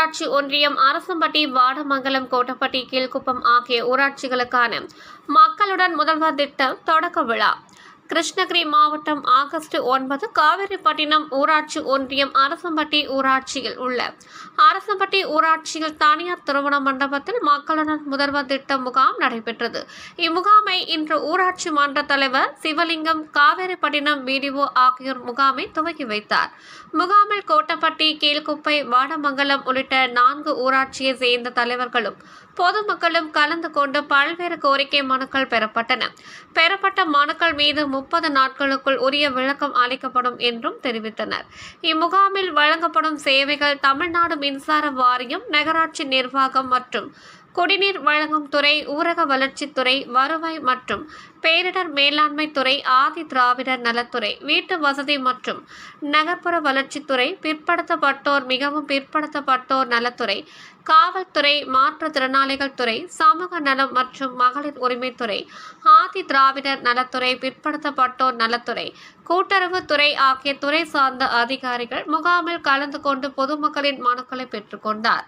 ஊராட்சி ஒன்றியம், அரசம்பட்டி, வாடமங்கலம், கோட்டப்பட்டி, கீழ்குப்பம் ஆகிய ஊராட்சிகளுக்கான மக்களுடன் முதல்வர் திட்டம் தொடக்க விழா. கிருஷ்ணகிரி மாவட்டம் ஆகஸ்ட் 9 காவேரிப்பட்டினம் ஊராட்சி ஒன்றியம் அரசம்பட்டி ஊராட்சியில் உள்ள அரசம்பட்டி ஊராட்சியில் தனியார் திருமண மண்டபத்தில் மக்களுடன் முதல்வர் திட்ட முகாம் நடைபெற்றது. இம்முகாமை இன்று ஊராட்சி மன்ற தலைவர் சிவலிங்கம், காவேரிப்பட்டினம் பிடிஓ ஆகியோர் முகாமை துவக்கி வைத்தார். முகாமில் கோட்டப்பட்டி, கீழ்குப்பை, வாடமங்கலம் உள்ளிட்ட 4 ஊராட்சியை சேர்ந்த தலைவர்களும் பொதுமக்களும் கலந்து கொண்டு பல்வேறு கோரிக்கை மனுக்கள் பெறப்பட்டன. பெறப்பட்ட மனுக்கள் மீது 30 நாட்களுக்குள் உரிய விளக்கம் அளிக்கப்படும் என்றும் தெரிவித்தனர். இம்முகாமில் வழங்கப்படும் சேவைகள் தமிழ்நாடு மின்சார வாரியம், நகராட்சி நிர்வாகம் மற்றும் குடிநீர் வழங்கும் துறை, ஊரக வளர்ச்சித்துறை, வருவாய் மற்றும் பேரிடர் மேலாண்மை துறை, ஆதி திராவிடர் நலத்துறை, வீட்டு வசதி மற்றும் நகர்ப்புற வளர்ச்சித்துறை, பிற்படுத்தப்பட்டோர் மிகவும் பிற்படுத்தப்பட்டோர் நலத்துறை, காவல்துறை, மாற்றுத்திறனாளிகள் துறை, சமூக நலம் மற்றும் மகளிர் உரிமைத்துறை, ஆதி திராவிடர் நலத்துறை, பிற்படுத்தப்பட்டோர் நலத்துறை, கூட்டுறவு துறை ஆகிய துறை சார்ந்த அதிகாரிகள் முகாமில் கலந்து கொண்டு பொதுமக்களின் மனுக்களை பெற்றுக்கொண்டார்.